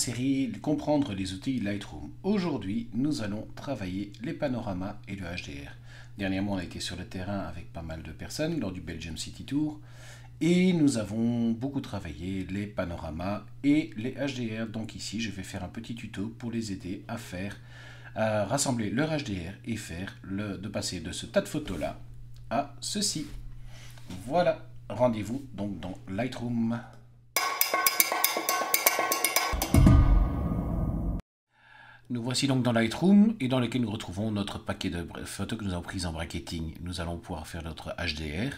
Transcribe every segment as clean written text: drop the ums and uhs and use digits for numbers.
Série Comprendre les outils Lightroom. Aujourd'hui, nous allons travailler les panoramas et le HDR. Dernièrement, on a été sur le terrain avec pas mal de personnes lors du Belgium City Tour et nous avons beaucoup travaillé les panoramas et les HDR. Donc ici, je vais faire un petit tuto pour les aider à rassembler leur HDR et de passer de ce tas de photos là à ceci. Voilà, rendez-vous donc dans Lightroom. Nous voici donc dans Lightroom et dans lequel nous retrouvons notre paquet de photos que nous avons prises en bracketing. Nous allons pouvoir faire notre HDR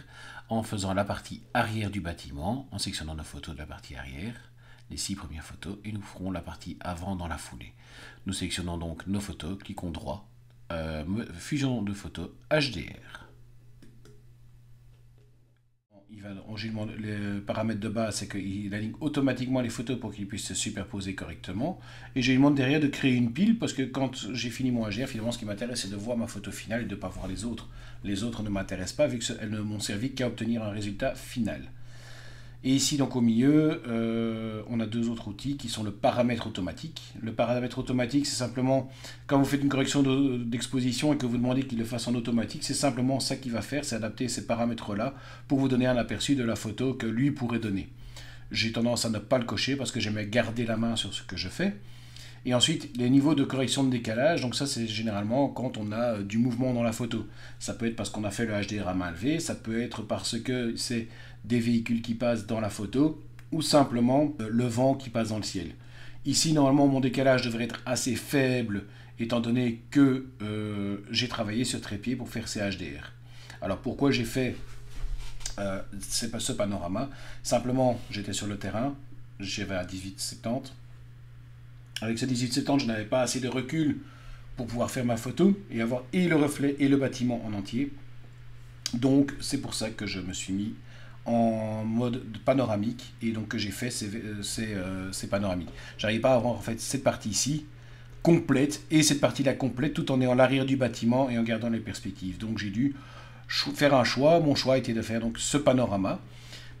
en faisant la partie arrière du bâtiment, en sélectionnant nos photos de la partie arrière, les 6 premières photos, et nous ferons la partie avant dans la foulée. Nous sélectionnons donc nos photos, cliquons droit, fusion de photos HDR. Le paramètre de base, c'est qu'il aligne automatiquement les photos pour qu'ils puissent se superposer correctement. Et je lui demande derrière de créer une pile parce que quand j'ai fini mon HDR, finalement, ce qui m'intéresse, c'est de voir ma photo finale et de ne pas voir les autres. Les autres ne m'intéressent pas vu qu'elles ne m'ont servi qu'à obtenir un résultat final. Et ici, donc au milieu, on a deux autres outils qui sont le paramètre automatique. Le paramètre automatique, c'est simplement, quand vous faites une correction d'exposition et que vous demandez qu'il le fasse en automatique, c'est simplement ça qu'il va faire, c'est adapter ces paramètres-là pour vous donner un aperçu de la photo que lui pourrait donner. J'ai tendance à ne pas le cocher parce que j'aime garder la main sur ce que je fais. Et ensuite, les niveaux de correction de décalage, donc ça c'est généralement quand on a du mouvement dans la photo. Ça peut être parce qu'on a fait le HDR à main levée, ça peut être parce que c'est des véhicules qui passent dans la photo, ou simplement le vent qui passe dans le ciel. Ici, normalement, mon décalage devrait être assez faible, étant donné que j'ai travaillé sur trépied pour faire ces HDR. Alors pourquoi j'ai fait ce panorama? Simplement, j'étais sur le terrain, j'avais à 18,70. Avec ce 18,70, je n'avais pas assez de recul pour pouvoir faire ma photo et avoir et le reflet et le bâtiment en entier. Donc c'est pour ça que je me suis mis en mode panoramique et donc que j'ai fait ces panoramiques. J'arrive pas à avoir en fait cette partie ici complète et cette partie-là complète tout en ayant l'arrière du bâtiment et en gardant les perspectives. Donc j'ai dû faire un choix. Mon choix était de faire donc ce panorama.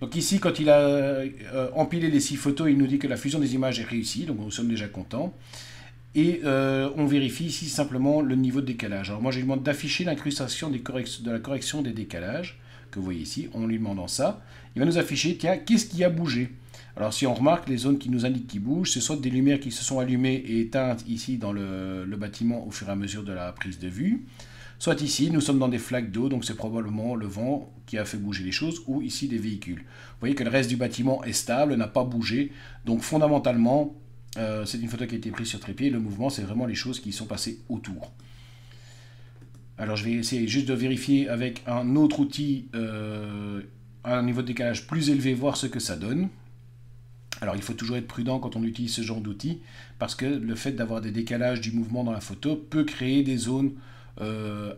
Donc ici, quand il a empilé les 6 photos, il nous dit que la fusion des images est réussie, donc nous sommes déjà contents. Et on vérifie ici simplement le niveau de décalage. Alors moi, je lui demande d'afficher l'incrustation de la correction des décalages, que vous voyez ici, en lui demandant ça. Il va nous afficher, tiens, qu'est-ce qui a bougé? Alors si on remarque, les zones qui nous indiquent qui bougent, ce sont des lumières qui se sont allumées et éteintes ici dans le bâtiment au fur et à mesure de la prise de vue. Soit ici, nous sommes dans des flaques d'eau, donc c'est probablement le vent qui a fait bouger les choses, ou ici des véhicules. Vous voyez que le reste du bâtiment est stable, n'a pas bougé, donc fondamentalement, c'est une photo qui a été prise sur trépied, le mouvement, c'est vraiment les choses qui sont passées autour. Alors je vais essayer juste de vérifier avec un autre outil, un niveau de décalage plus élevé, voir ce que ça donne. Alors il faut toujours être prudent quand on utilise ce genre d'outil, parce que le fait d'avoir des décalages du mouvement dans la photo peut créer des zones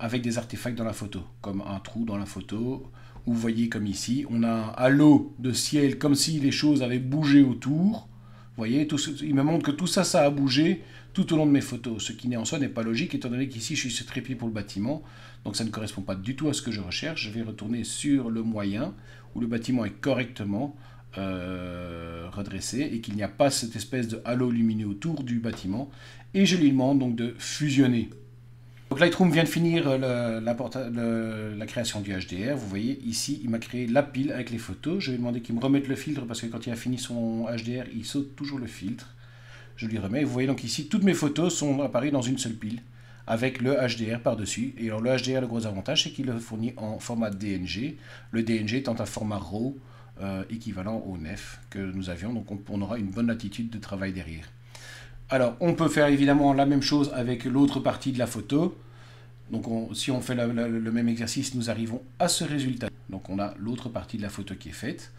avec des artefacts dans la photo, comme un trou dans la photo, où vous voyez comme ici, on a un halo de ciel, comme si les choses avaient bougé autour. Vous voyez, il me montre que tout ça, ça a bougé tout au long de mes photos, ce qui en soi n'est pas logique, étant donné qu'ici je suis sur trépied pour le bâtiment, donc ça ne correspond pas du tout à ce que je recherche. Je vais retourner sur le moyen, où le bâtiment est correctement redressé, et qu'il n'y a pas cette espèce de halo lumineux autour du bâtiment, et je lui demande donc de fusionner. Donc Lightroom vient de finir la création du HDR. Vous voyez ici, il m'a créé la pile avec les photos. Je vais demander qu'il me remette le filtre parce que quand il a fini son HDR, il saute toujours le filtre. Je lui remets. Vous voyez donc ici, toutes mes photos sont apparues dans une seule pile avec le HDR par-dessus. Et alors le HDR, le gros avantage, c'est qu'il le fournit en format DNG. Le DNG étant un format RAW équivalent au NEF que nous avions. Donc on aura une bonne latitude de travail derrière. Alors, on peut faire évidemment la même chose avec l'autre partie de la photo. Donc, si on fait le même exercice, nous arrivons à ce résultat. Donc, on a l'autre partie de la photo qui est faite.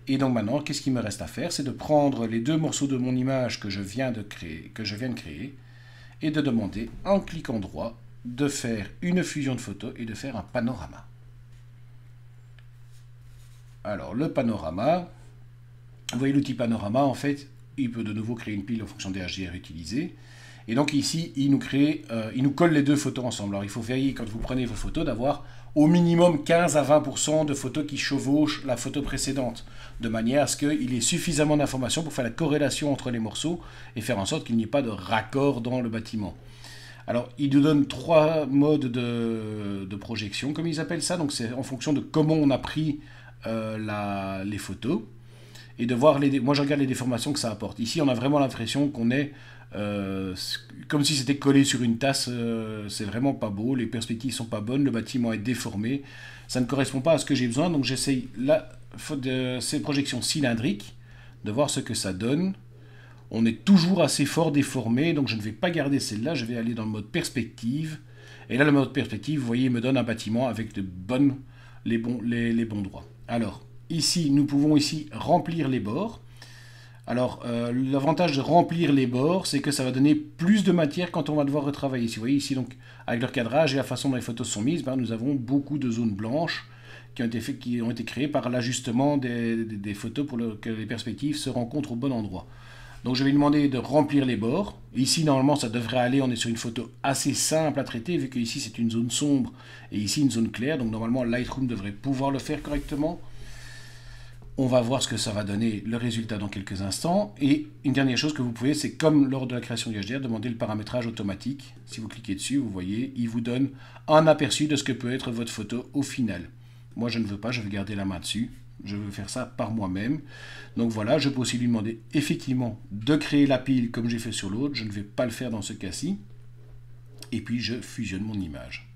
Et donc maintenant, qu'est-ce qu'il me reste à faire? C'est de prendre les deux morceaux de mon image que je viens de créer, et de demander, en cliquant droit, de faire une fusion de photos et de faire un panorama. Alors, le panorama, vous voyez l'outil panorama, en fait, il peut de nouveau créer une pile en fonction des HDR utilisés. Et donc ici, il nous colle les deux photos ensemble. Alors il faut veiller quand vous prenez vos photos d'avoir au minimum 15 à 20% de photos qui chevauchent la photo précédente, de manière à ce qu'il y ait suffisamment d'informations pour faire la corrélation entre les morceaux et faire en sorte qu'il n'y ait pas de raccord dans le bâtiment. Alors, il nous donne 3 modes de projection, comme ils appellent ça. Donc, c'est en fonction de comment on a pris les photos et de voir moi, je regarde les déformations que ça apporte. Ici, on a vraiment l'impression qu'on est comme si c'était collé sur une tasse. C'est vraiment pas beau. Les perspectives sont pas bonnes. Le bâtiment est déformé. Ça ne correspond pas à ce que j'ai besoin. Donc, j'essaye ces projections cylindriques de voir ce que ça donne. On est toujours assez fort déformé, donc je ne vais pas garder celle-là, je vais aller dans le mode perspective. Et là, le mode perspective, vous voyez, me donne un bâtiment avec les bons droits. Alors, ici, nous pouvons remplir les bords. Alors, l'avantage de remplir les bords, c'est que ça va donner plus de matière quand on va devoir retravailler. Si vous voyez ici, donc, avec le recadrage et la façon dont les photos sont mises, nous avons beaucoup de zones blanches qui ont été créées par l'ajustement des photos pour que les perspectives se rencontrent au bon endroit. Donc je vais lui demander de remplir les bords. Ici, normalement, ça devrait aller. On est sur une photo assez simple à traiter, vu que ici, c'est une zone sombre et ici, une zone claire. Donc normalement, Lightroom devrait pouvoir le faire correctement. On va voir ce que ça va donner, le résultat dans quelques instants. Et une dernière chose que vous pouvez, c'est comme lors de la création du HDR, demander le paramétrage automatique. Si vous cliquez dessus, vous voyez, il vous donne un aperçu de ce que peut être votre photo au final. Moi, je ne veux pas, je vais garder la main dessus. Je veux faire ça par moi-même. Donc voilà, je peux aussi lui demander effectivement de créer la pile comme j'ai fait sur l'autre. Je ne vais pas le faire dans ce cas-ci. Et puis je fusionne mon image.